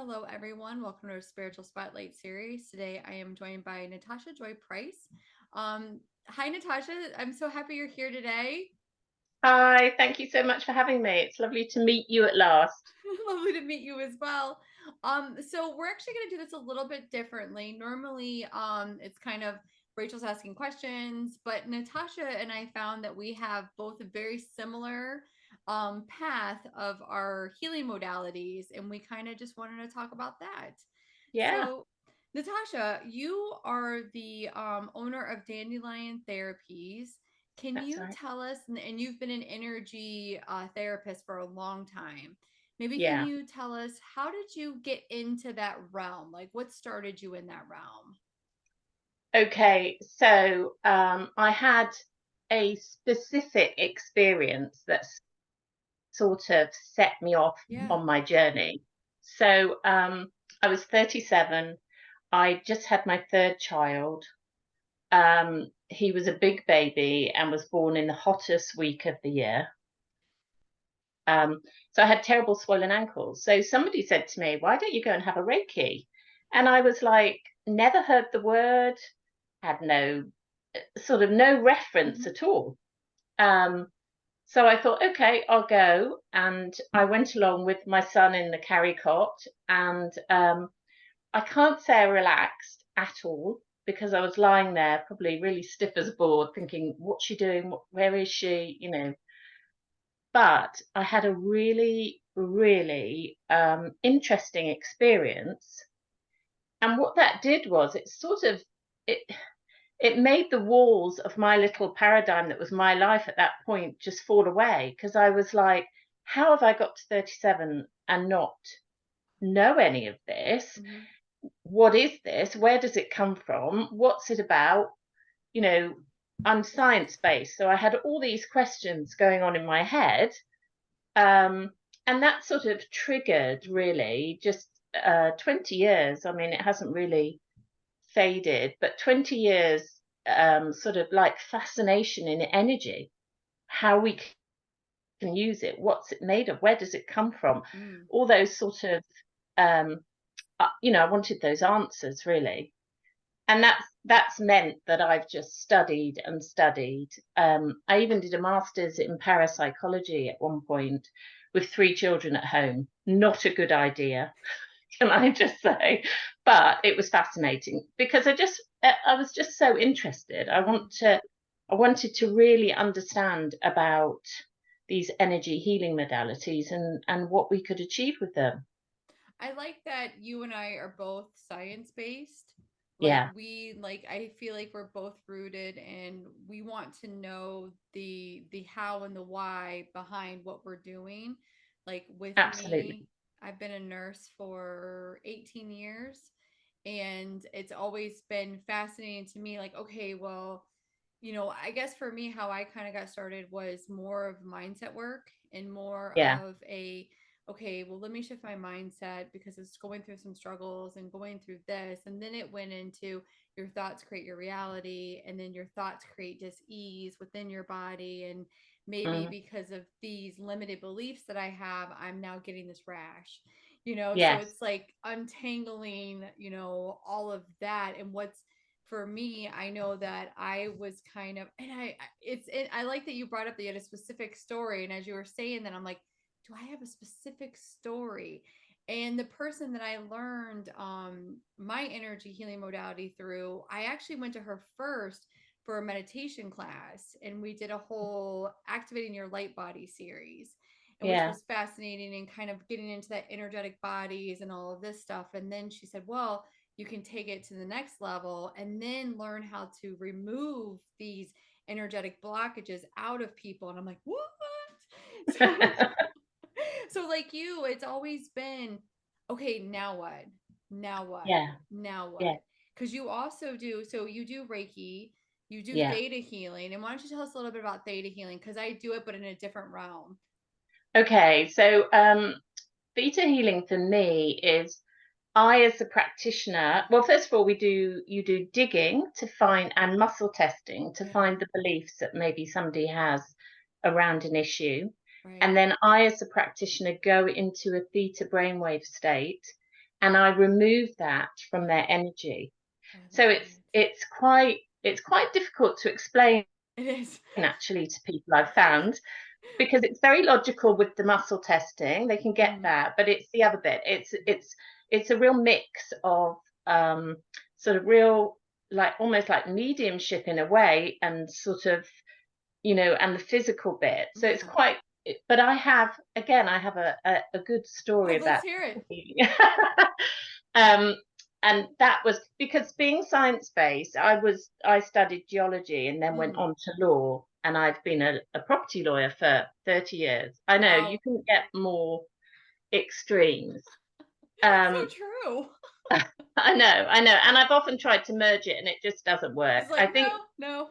Hello, everyone. Welcome to our Spiritual Spotlight series. Today, I am joined by Natasha Joy Price. Hi, Natasha. I'm so happy you're here today. Hi, thank you so much for having me. It's lovely to meet you at last. Lovely to meet you as well. So we're actually going to do this a little bit differently. Normally, it's kind of Rachel's asking questions, but Natasha and I found that we have both a very similar path of our healing modalities, and we kind of just wanted to talk about that. Yeah, So, Natasha, you are the owner of Dandelion Therapies. Can that's you right. tell us, and you've been an energy therapist for a long time. Maybe can Yeah. you tell us how did you get into that realm? Like what started you in that realm? Okay, so I had a specific experience that sort of set me off Yeah. on my journey. So I was 37. I just had my third child. He was a big baby and was born in the hottest week of the year. Um, so I had terrible swollen ankles. So somebody said to me, "Why don't you go and have a Reiki?" And I was like, never heard the word, had no sort of no reference Hmm. at all. Um, so I thought, okay, I'll go. And I went along with my son in the carry cot. And I can't say I relaxed at all because I was lying there, probably really stiff as a board, thinking, what's she doing? Where is she? But I had a really, really interesting experience. And what that did was it it made the walls of my little paradigm that was my life at that point just fall away because I was like, how have I got to 37 and not know any of this? Hmm. What is this? Where does it come from? What's it about? You know, I'm science based, so I had all these questions going on in my head. Um, and that sort of triggered really just 20 years. I mean, it hasn't really faded, but 20 years sort of like fascination in energy, how we can use it, what's it made of, where does it come from? Mm. All those sort of, um, I wanted those answers really. And that's meant that I've just studied and studied. I even did a master's in parapsychology at one point with 3 children at home. Not a good idea, can I just say? But it was fascinating because I was just so interested. Hmm. I wanted to really understand about these energy healing modalities and what we could achieve with them. I like that you and I are both science based. Like Yeah, I feel like we're both rooted and we want to know the how and the why behind what we're doing. Like with absolutely. me, I've been a nurse for 18 years and it's always been fascinating to me like okay, well, I guess for me how I kind of got started was more of mindset work and more Yeah. of a okay, well, let me shift my mindset because it's going through some struggles and going through this. And then it went into your thoughts create your reality, and then your thoughts create dis-ease within your body. And maybe Mhm. because of these limited beliefs that I have, I'm now getting this rash. So Yes. it's like untangling, all of that. And what's for me, I know that I was kind of, and I like that you brought up that you had a specific story. And as you were saying that, I'm like, do I have a specific story? And the person that I learned my energy healing modality through, I actually went to her first for a meditation class, and we did a whole activating your light body series, and which Yeah. was fascinating and kind of getting into that energetic bodies and all of this stuff. And then she said, well, you can take it to the next level and then learn how to remove these energetic blockages out of people. And I'm like, what? So so like you, it's always been okay, now what? Now what? Yeah. Now Yeah. what? Because you also do, so you do Reiki, you do Yeah. theta healing. And why don't you tell us a little bit about theta healing? Because I do it, but in a different realm. Okay. So theta healing for me is I, as a practitioner, well, first of all, you do digging to find and muscle testing to Yeah, find the beliefs that maybe somebody has around an issue. right. And then I, as a practitioner, go into a theta brainwave state and I remove that from their energy. I So love it's quite difficult to explain it. It is. actually to people, I've found, because it's very logical with the muscle testing. They can get Mhm. that, but it's the other bit. It's a real mix of um, sort of real, like almost like mediumship in a way, and sort of, and the physical bit. So it's Yeah. quite. But I have a good story Oh, let's about hear it. healing. um, and that was because, being science based, I studied geology and then went Mm. on to law, and I've been a property lawyer for 30 years. I know you Wow. can get more extremes. So Um, true. I know, and I've often tried to merge it, and it just doesn't work. It's like, no, no.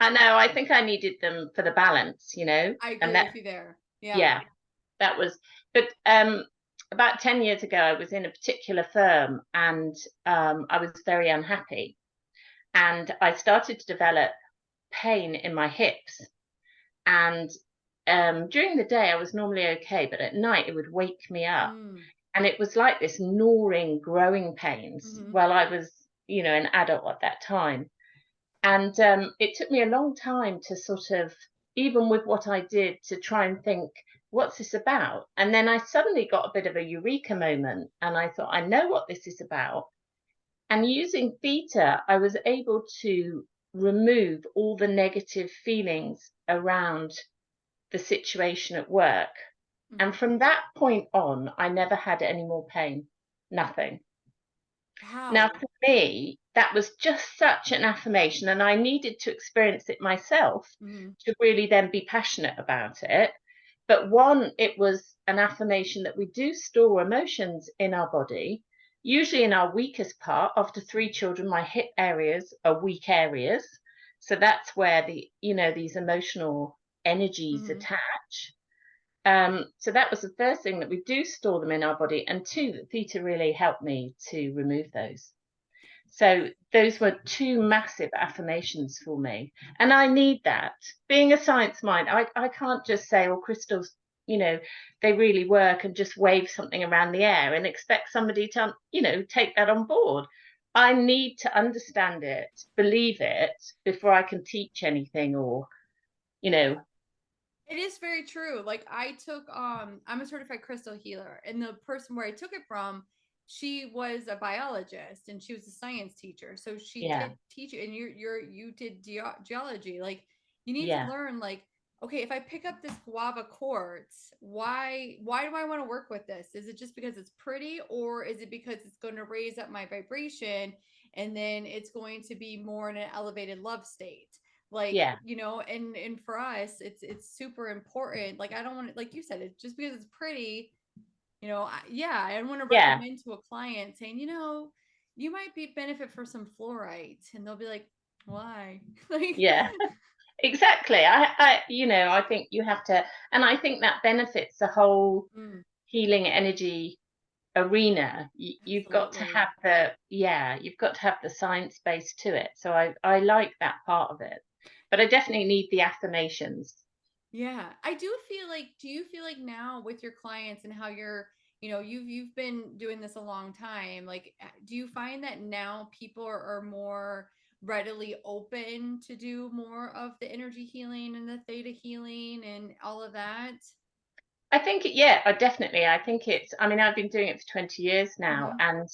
I think I needed them for the balance, I and agree that, with you there. Yeah. yeah, that was. But about 10 years ago, I was in a particular firm, and I was very unhappy, and I started to develop pain in my hips. And during the day, I was normally okay, but at night, it would wake me up. Mm. And it was like this gnawing, growing pains Hmm. while I was, an adult at that time. And it took me a long time to sort of, even with what I did, to try and think, what's this about? And then I suddenly got a bit of a eureka moment, and I thought, I know what this is about. And using theta, I was able to remove all the negative feelings around the situation at work. And Hmm. from that point on, I never had any more pain. Nothing. Now, Wow. for me, that was just such an affirmation, and I needed to experience it myself Hmm. to really then be passionate about it. But one, it was an affirmation that we do store emotions in our body, usually in our weakest part. After 3 children, my hip areas are weak areas. So that's where these emotional energies Hmm. attach. So that was the first thing, that we do store them in our body, and two, that theta really helped me to remove those. So those were two massive affirmations for me. And I need that. Being a science mind, I can't just say, oh, crystals, they really work, and just wave something around the air and expect somebody to, take that on board. I need to understand it, believe it, before I can teach anything, or, you know, It is very true. Like I took I'm a certified crystal healer, and the person where I took it from, she was a biologist and she was a science teacher. So she yeah, did teach you, and you did geology. Like you need to yeah, learn, like, okay, if I pick up this guava quartz, why do I want to work with this? Is it just because it's pretty, or is it because it's going to raise up my vibration, and then it's going to be more in an elevated love state? Like, yeah, and for us, it's super important. Like I don't want to, like you said, it's just because it's pretty, yeah, I don't want to yeah, recommend to a client saying, you might be benefit for some fluorite, and they'll be like, why? Like, yeah. Exactly. I think you have to, and I think that benefits the whole mm, healing energy arena. You've got to have absolutely. the science base to it. So I like that part of it, but I definitely need the affirmations. Yeah, I do feel like. Do you feel like now with your clients and how you're, you've been doing this a long time? Like, do you find that now people are more readily open to do more of the energy healing and the theta healing and all of that? I think, yeah, I think it's, I mean, I've been doing it for 20 years now, Hmm. and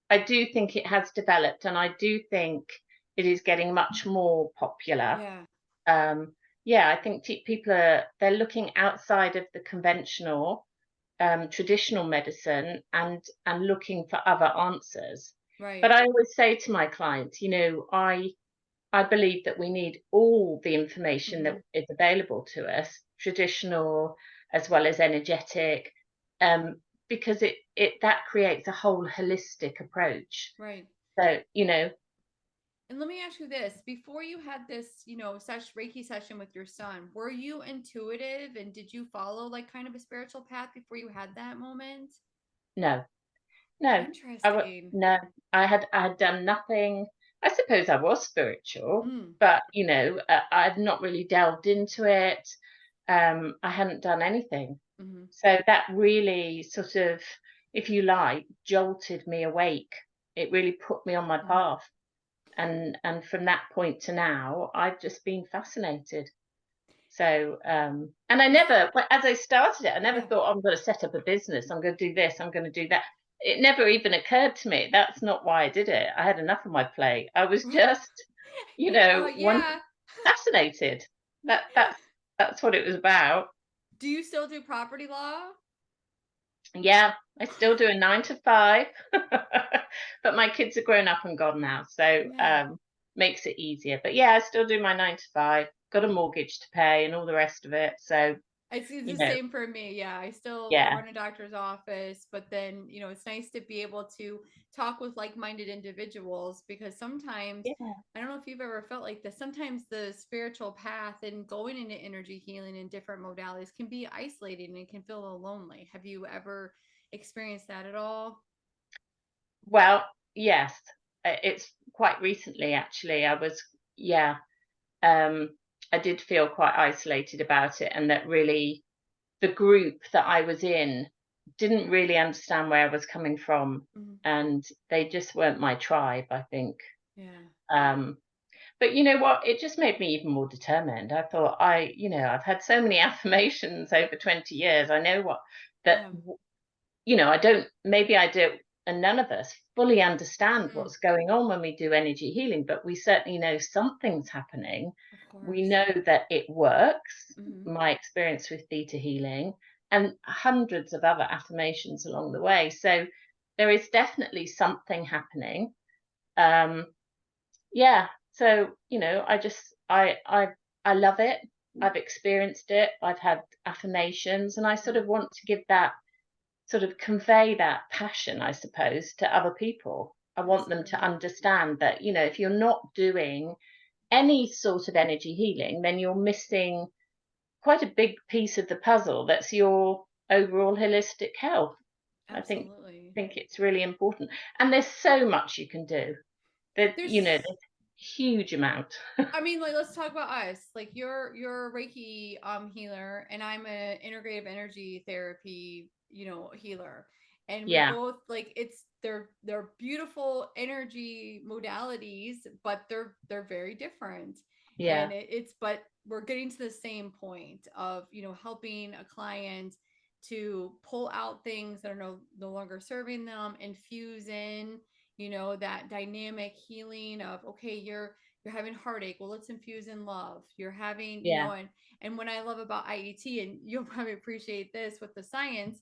I do think it has developed, and I do think it is getting much more popular. Yeah. Um, yeah, I think they're looking outside of the conventional, traditional medicine, and looking for other answers. But Right. I always say to my clients, I believe that we need all the information that Hmm. is available to us, traditional as well as energetic, um, because it that creates a whole holistic approach. Right. So, And let me ask you this: before you had this, such Reiki session with your son, were you intuitive, and did you follow like kind of a spiritual path before you had that moment? no, no, Interesting. no, I had done nothing. I suppose I was spiritual, Mm. but I'd not really delved into it. I hadn't done anything. Hmm. So that really sort of, if you like, jolted me awake. It really put me on my Mhm. path. And from that point to now, I've just been fascinated. So, and I It's never, as I started it, I never yeah. thought, I'm going to set up a business. I'm going to do this. I'm going to do that. It never even occurred to me. That's not why I did it. I had enough on my plate. I was just, one Yeah. fascinated. That's what it was about. Do you still do property law? Yeah, I still do a 9 to 5, but my kids are grown up and gone now, so Yeah. makes it easier. But yeah, I still do my 9 to 5. Got a mortgage to pay and all the rest of it. So It's you the know, same for me. Yeah, I yeah, run a doctor's office, but then, it's nice to be able to talk with like-minded individuals because sometimes yeah. I don't know if you've ever felt like this. Sometimes the spiritual path and going into energy healing and different modalities can be isolating and can feel a little lonely. Have you ever experienced that at all? Well, yes, it's quite recently actually. Yeah, um, I did feel quite isolated about it, and that really the group that I was in didn't really understand where I was coming from, Mhm. and they just weren't my tribe, I think. Yeah. Um, but you know what? It just made me even more determined. I thought, I've had so many affirmations over 20 years. I know what that Yeah. I don't, maybe I don't, and none of us fully understand Mm, what's going on when we do energy healing, but we certainly know something's happening. of We course. know that it works, Hmm. my experience with Theta Healing, and hundreds of other affirmations along the way. So there is definitely something happening. Um, yeah. So, I love it. I've experienced it. I've had affirmations, and I sort Yeah, of want to give that sort of convey that passion, I suppose, to other people. I want them to absolutely. understand that, if you're not doing any sort of energy healing, then you're missing quite a big piece of the puzzle that's your overall holistic health. I Absolutely. think it's really important. And there's so much you can do. There's There's huge amount. I mean, like, let's talk about us. Like, you're a Reiki healer, and I'm an integrative energy therapy, healer. And we Yeah, both like they're beautiful energy modalities, but they're very different. And yeah, it's but we're getting to the same point of, helping a client to pull out things that are no longer serving them, infuse in, that dynamic healing of, okay, you're having heartache, well, let's infuse in love. You're having, yeah, and what I love about IET, and you'll probably appreciate this with the science,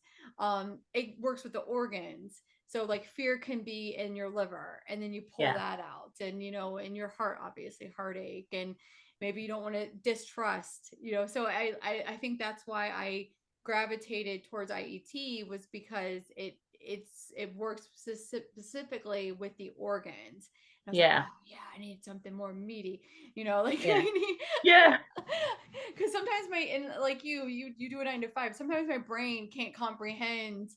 it works with the organs. So like fear can be in your liver, and then you pull yeah, that out, and in your heart, obviously heartache, and maybe you don't want to distrust, so I think that's why I gravitated towards IET, was because it works specifically with the organs. I was like, yeah, oh yeah, I need something more meaty, like yeah, I need, yeah, because sometimes and like you do a 9 to 5. Sometimes my brain can't comprehend,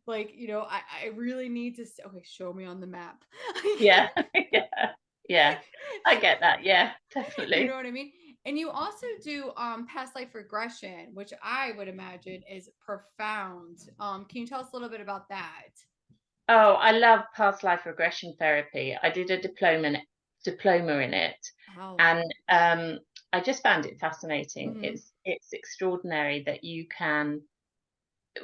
like, I really need to. Okay, show me on the map. yeah, yeah, yeah. I get that. Yeah, You know definitely. what I mean? And you also do past life regression, which I would imagine is profound. Can you tell us a little bit about that? Oh, I love past life regression therapy. I did a diploma in it, Wow. and I just found it fascinating. Mm-hmm. It's extraordinary that you can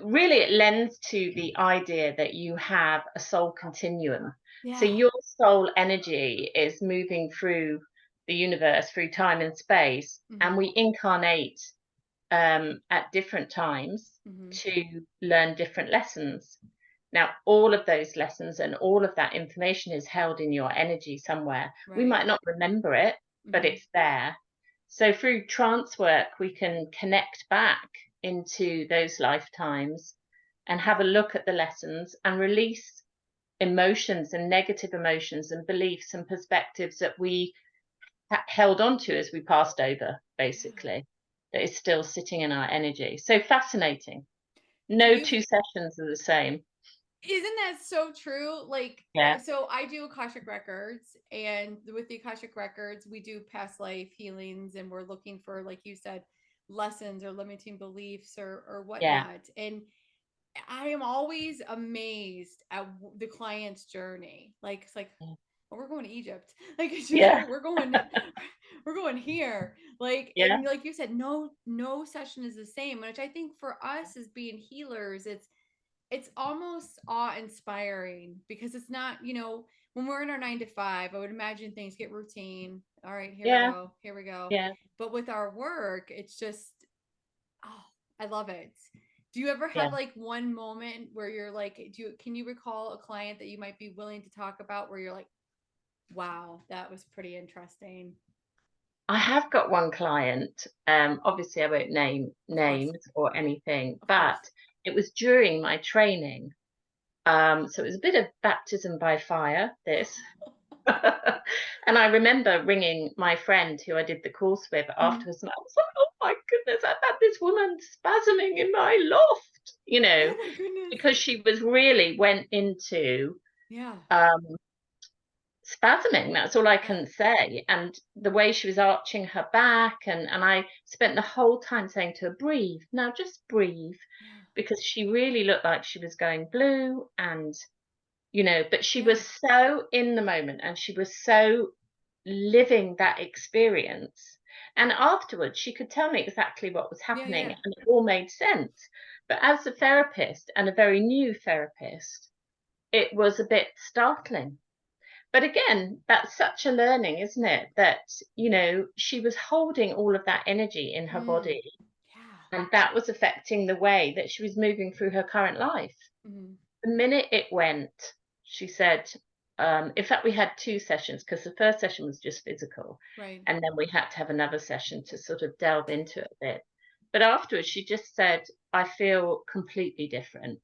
really, it lends to the idea that you have a soul continuum. So Yeah. your soul energy is moving through the universe, through time and space, and Mm-hmm. we incarnate at different times Mm-hmm. to learn different lessons. Now, all of those lessons and all of that information is held in your energy somewhere. We Right. might not remember it, but Mm-hmm. it's there. So, through trance work, we can connect back into those lifetimes and have a look at the lessons and release emotions and negative emotions and beliefs and perspectives that we held on to as we passed over, Yeah. basically, that is still sitting in our energy. So fascinating. Do No you two sessions are the same. Isn't that so true? Like, Yeah, so I do Akashic Records, and with the Akashic Records, we do past life healings, and we're looking for, like you said, lessons or limiting beliefs or yeah, whatnot. And I am always amazed at the client's journey. Like it's like, Yeah. oh, we're going to Egypt. Like it's just Yeah. we're going here. Like, Yeah. and like you said, no session is the same. Which I think for us as being healers, it's almost awe inspiring because it's not, when we're in our 9 to 5, I would imagine things get routine. All right, here we Yeah. go, here we go. Yeah. But with our work, it's just, oh, I love it. Do you ever Yeah. have like one moment where you're like, can you recall a client that you might be willing to talk about where you're like, wow, that was pretty interesting? I have got one client, obviously I won't name Of course, names or anything, of but course. it was during my training. So it was a bit of baptism by fire, this. And I remember ringing my friend who I did the course with Mhm. afterwards, and I was like, "Oh my goodness, I've had this woman spasming in my loft," Oh my goodness. because she was really went into Yeah. um, spasming. That's all I Yeah. can say. And the way she was arching her back, and I spent the whole time saying to her, "Breathe now, just breathe," Yeah. because she really looked like she was going blue, and but she Yeah. was so in the moment and she was so living that experience. And afterwards, she could tell me exactly what was Yeah. happening Yeah. and it all made sense. But as a therapist and a very new therapist, it was a bit startling. But again, that's such a learning, isn't it? That, she was holding all of that energy in her Mm. body, Yeah. and that was affecting the way that she was moving through her current life. Mm. The minute it went, she said, in fact, we had 2 sessions because the first session was just physical, Right. and then we had to have another session to sort of delve into it a bit. But afterwards, she just said, "I feel completely different."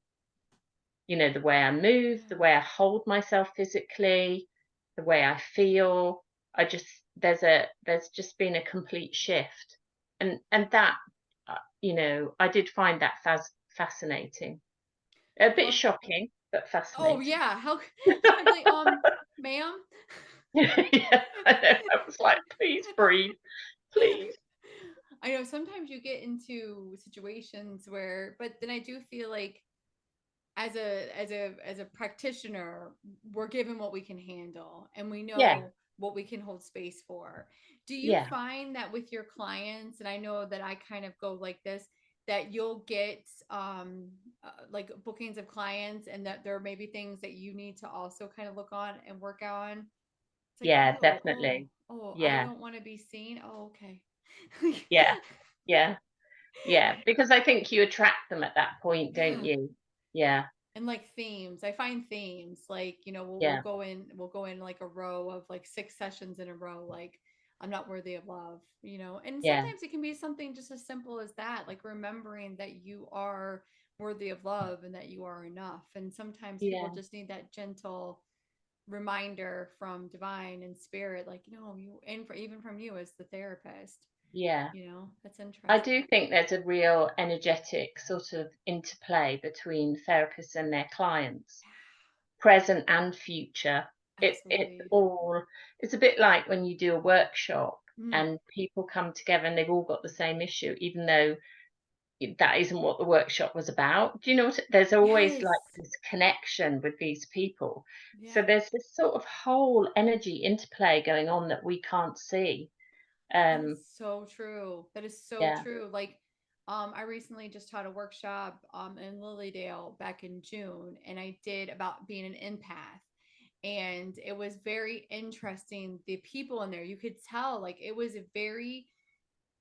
The way I move, the Yeah. way I hold myself physically, the way I feel. I just there's just been a complete shift. And that, I did find that fascinating. A I bit love. shocking, but Oh fascinating. yeah. How I'd be like, ma'am. Yeah, I know. I was like, "Please breathe, please." I know sometimes you get into situations where, but then I do feel like as a practitioner, we're given what we can handle and we Yeah, know what we can hold space for. Do you yeah, find that with your clients, and I know that I kind of go like this, that you'll get like bookings of clients and that there may be things that you need to also kind of look on and work on? It's like, yeah, oh, oh, definitely. oh, I Yeah, don't want to be seen. Oh, okay. yeah, yeah, yeah, because I think you attract them at that point, don't Yeah. you? Yeah, And like themes, I find themes like, we'll yeah, go in like a row of like 6 sessions in a row, like I'm not worthy of love, and yeah, sometimes it can be something just as simple as that, like remembering that you are worthy of love and that you are enough. And sometimes people yeah, just need that gentle reminder from divine and spirit, like, you, and even from you as the therapist. yeah. That's I interesting. do think there's a real energetic sort of interplay between therapists and their clients, present and future. It's Absolutely. all it's a bit like when you do a workshop Mm. and people come together and they've all got the same issue, even though that isn't what the workshop was about. Do you know what? There's always Yes. like this connection with these people. So Yeah. there's this sort of whole energy interplay going on that we can't see. That is Um, so true. That is so yeah, true. Like, I recently just taught a workshop in Lilydale back in June, and I did about being an empath. And it was very interesting. The people in there, you could tell, like, it was a very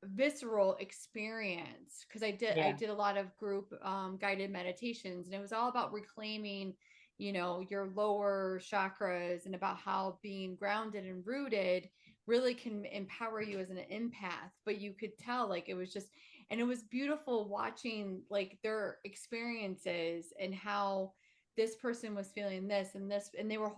visceral experience because I yeah, did a lot of group guided meditations, and it was all about reclaiming, your lower chakras, and about how being grounded and rooted really can empower you as an empath. But you could tell, like, it was just, and it was beautiful watching like their experiences and how this person was feeling this and this, and they were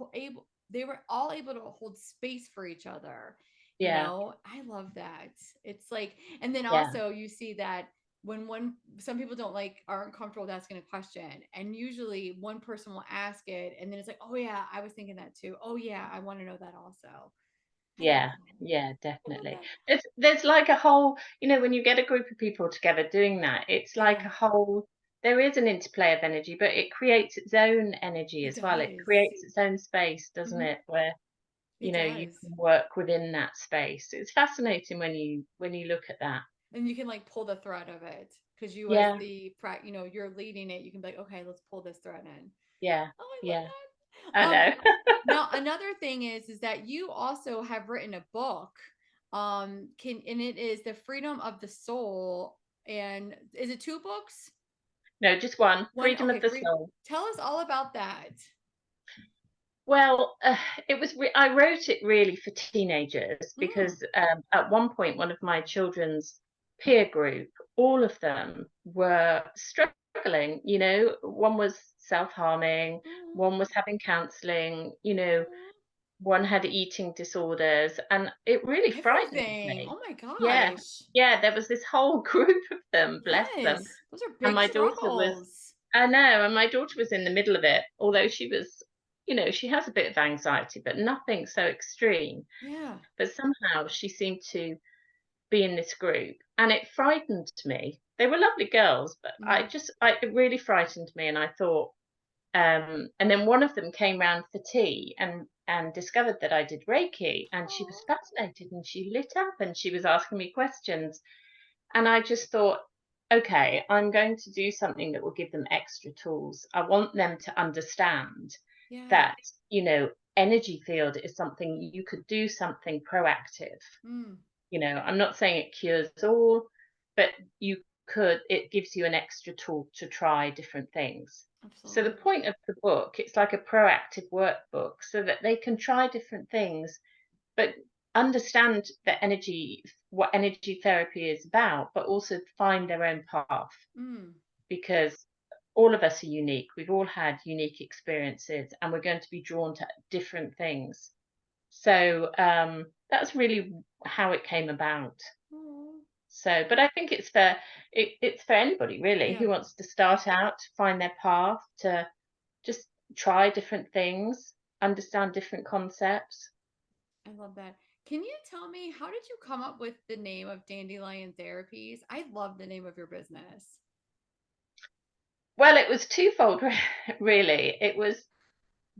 all able to hold space for each other. yeah, I love that. It's like, and then yeah, also you see that when some people don't like, aren't comfortable with asking a question, and usually one person will ask it, and then it's like, oh yeah, I was thinking that too. Oh yeah, I want to know that also. I love yeah, that. yeah, I love definitely. that. There's like a whole, when you get a group of people together doing that, it's like Yeah. a whole there is an interplay of energy, but it creates its own energy It as well. It does. creates its own space, doesn't Hmm. it? Where, It you does. can work within that space. It's fascinating when you look at that. And you can like pull the thread of it because you, as Yeah, the you're leading it. You can be like, okay, let's pull this thread in. yeah, Oh, I love yeah. that. I know. Now another thing is that you also have written a book. And it is The Freedom of the Soul. And is it two books? No, just one. One, Freedom okay, of the free. soul. Tell us all about that. Well, I wrote it really for teenagers Mm. because at one point, one of my children's peer group, all of them were struggling. One was self-harming, Mm. one was having counseling, Mm. one had eating disorders, and it really frightened Everything. me. Oh my Yeah, gosh. yeah, there was this whole group of them, bless them. Yes. Those are And big my daughter was struggles. I know, and my daughter was in the middle of it, although she has a bit of anxiety, but nothing so extreme. Yeah. But somehow she seemed to be in this group, and it frightened me. They were lovely girls, but Mm. it really frightened me, and I thought, and then one of them came round for tea and discovered that I did Reiki, and she was Oh. fascinated and she lit up and she was asking me questions, and I just thought, okay, I'm going to do something that will give them extra tools. I want them to understand Yeah. that, energy field is something you could do something proactive. Mm. I'm not saying it cures all, but it gives you an extra tool to try different things. So the Absolutely. point of the book, it's like a proactive workbook so that they can try different things but understand what energy therapy is about, but also find their own path Mm. because all of us are unique. We've all had unique experiences and we're going to be drawn to different things. So that's really how it came about. Oh. So, but I think it's for anybody really Yeah. who wants to start out, find their path, to just try different things, understand different concepts. I love that. Can you tell me, how did you come up with the name of Dandelion Therapies? I love the name of your business. Well, it was twofold, really. It was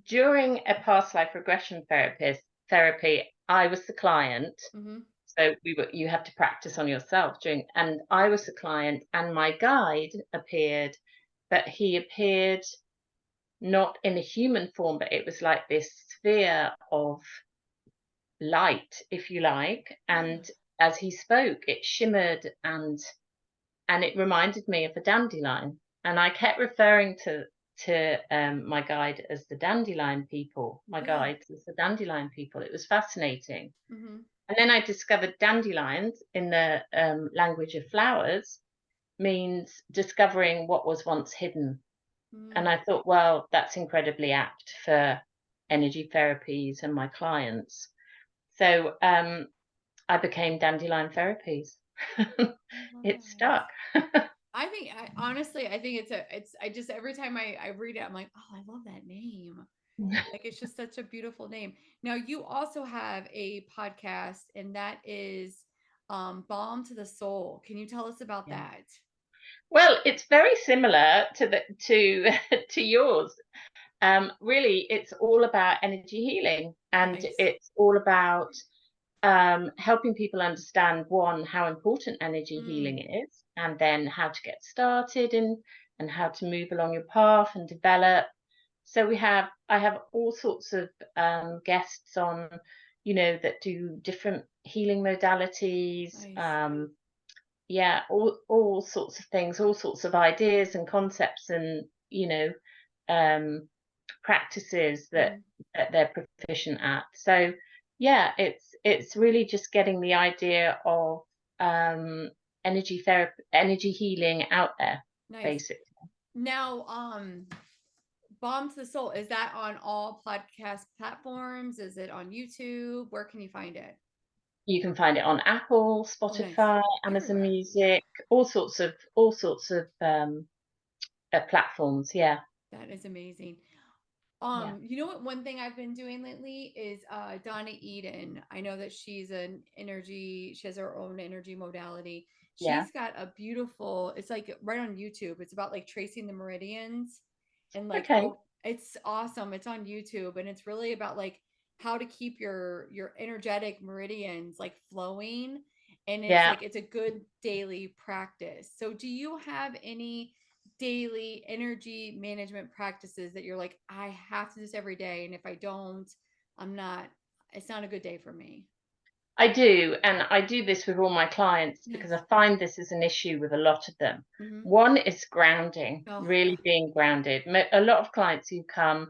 during a past life regression therapy. I was the client, Mm-hmm. so you had to practice on yourself and I was the client, and my guide appeared, but he appeared not in a human form, but it was like this sphere of light, if you like, Yeah. and as he spoke, it shimmered and it reminded me of a dandelion. And I kept referring to my guide as the dandelion people. My Yeah. guide as the dandelion people. It was fascinating. Mm-hmm. And then I discovered dandelions in the language of flowers means discovering what was once hidden. And Mm. I thought, well, that's incredibly apt for energy therapies and my clients. So I became Dandelion Therapies. I love It that. stuck. I think I just, every time I read it, I'm like, oh, I love that name. Like, it's just such a beautiful name. Now, you also have a podcast, and that is Balm to the Soul. Can you tell us about Yeah. that? Well, it's very similar to to yours. Really, it's all about energy healing, and Nice. it's all about helping people understand one, how important energy Mm. healing is, and then how to get started and how to move along your path and develop. So I have all sorts of guests on, that do different healing modalities. Nice. Yeah, all sorts of things, all sorts of ideas and concepts, and um, practices Mm. that they're proficient at. So yeah, it's really just getting the idea of um, energy therapy, energy healing out there, Nice. basically. Now, Bomb to the Soul, is that on all podcast platforms? Is it on YouTube? Where can you find it? You can find it on Apple, Oh, nice. Spotify, Amazon Everywhere. Music, all sorts of platforms. Yeah. That is amazing. Yeah. You know what, one thing I've been doing lately is Donna Eden. I know that she has her own energy modality. Yeah. She's got a beautiful, it's like right on YouTube. It's about like tracing the meridians and like, Okay. oh, it's awesome. It's on YouTube and it's really about like how to keep your energetic meridians like flowing. And it's Yeah. like it's a good daily practice. So do you have any daily energy management practices that you're like, I have to do this every day, and if I don't, I'm not, it's not a good day for me? I do, and I do this with all my clients because I Nice. find this is an issue with a lot of them. Mm-hmm. One is grounding, Oh yeah. really being grounded. A lot of clients who come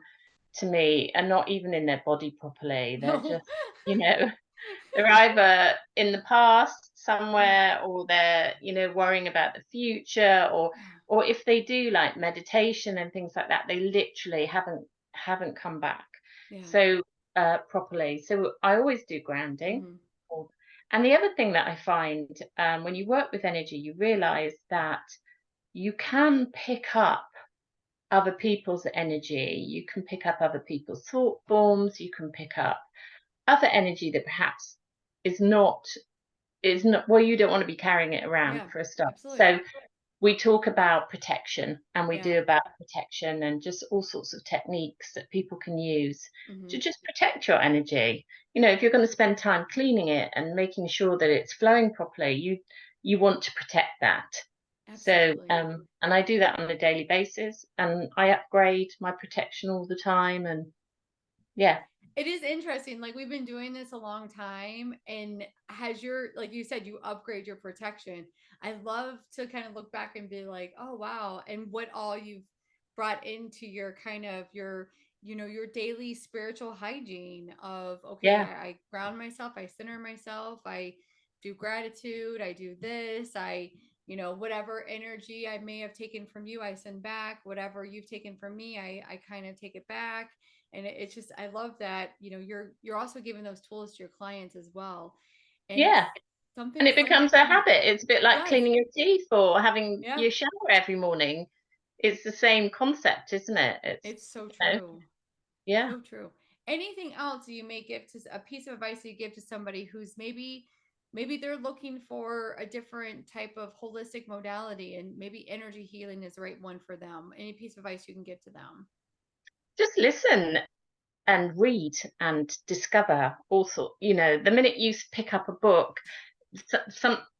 to me are not even in their body properly. They're No. just, you know, they're either in the past Yeah. somewhere, or they're, worrying about the future, Yeah. or if they do like meditation and things like that, they literally haven't come back. Yeah. So properly. So I always do grounding. Mm-hmm. And the other thing that I find, when you work with energy, you realize that you can pick up other people's energy, you can pick up other people's thought forms, you can pick up other energy that perhaps is not well, you don't want to be carrying it around Yeah. for a start. Absolutely. So we talk about protection, and we Yeah. do about protection and just all sorts of techniques that people can use Mm-hmm. to just protect your energy. If you're going to spend time cleaning it and making sure that it's flowing properly, you want to protect that. So Absolutely. and I do that on a daily basis, and I upgrade my protection all the time. And yeah. It is interesting. Like we've been doing this a long time, and has your, like you said, you upgrade your protection. I love to kind of look back and be like, oh wow, and what all you've brought into your kind of your daily spiritual hygiene of, okay, Yeah. I ground myself, I center myself, I do gratitude, I do this, I whatever energy I may have taken from you, I send back. Whatever you've taken from me, I kind of take it back. And it's just, I love that you're also giving those tools to your clients as well. And Yeah. And something it so becomes a habit. It's a bit it like does. cleaning your teeth or having Yeah, your shower every morning. It's the same concept, isn't it? It's, it's so you know, true. yeah. So true. Anything else you may give to a piece of advice you give to somebody who's maybe they're looking for a different type of holistic modality, and maybe energy healing is the right one for them? Any piece of advice you can give to them? Just listen and read and discover all sorts. The minute you pick up a book,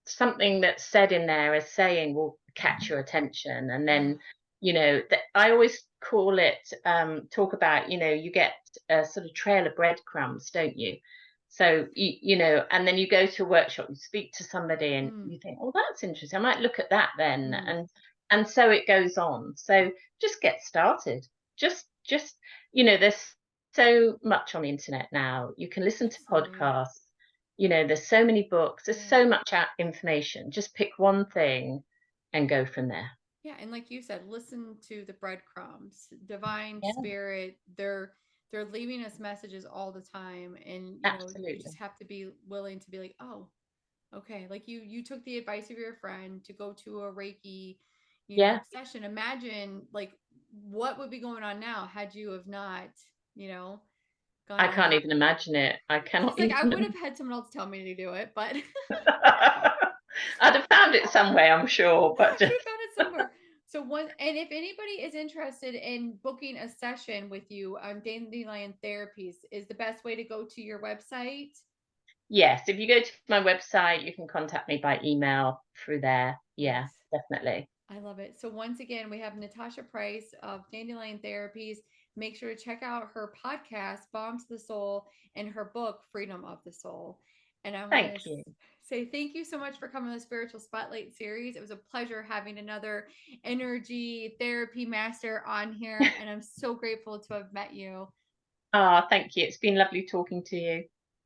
something that's said in there as saying will catch your attention, and Yeah. then I always call it, talk about, you get a sort of trail of breadcrumbs, don't you? So and then you go to a workshop, you speak to somebody, and Mm, you think, oh, that's interesting, I might look at that then. mm, And so it goes on. So just get started. Just there's so much on the internet now. You can listen to absolutely. podcasts. There's so many books, there's Yeah. so much information. Just pick one thing and go from there. Yeah, and like you said, listen to the breadcrumbs. Divine Yeah, spirit, they're leaving us messages all the time, and you just absolutely. have to be willing to be like, "Oh, okay." Like you took the advice of your friend to go to a Reiki, Yeah, session. Imagine like what would be going on now had you have not, you know, gone I down can't that. even imagine it. I She's cannot like, "I would even. have had someone else tell me to do it, but I'd have found it somewhere, I'm sure, but should just have found it somewhere." So one, and if anybody is interested in booking a session with you on Dandelion Therapies, is the best way to go to your website? yes, if you go to my website, you can contact me by email through there. Yeah, Nice. definitely. I love it. So once again, we have Natasha Price of Dandelion Therapies. Make sure to check out her podcast, Balm to the Soul, and her book, Freedom of the Soul. And I want to Thank you. say thank you so much for coming to the Spiritual Spotlight series. It was a pleasure having another energy therapy master on here, and I'm so grateful to have met you. Ah, thank you. It's been lovely talking to you.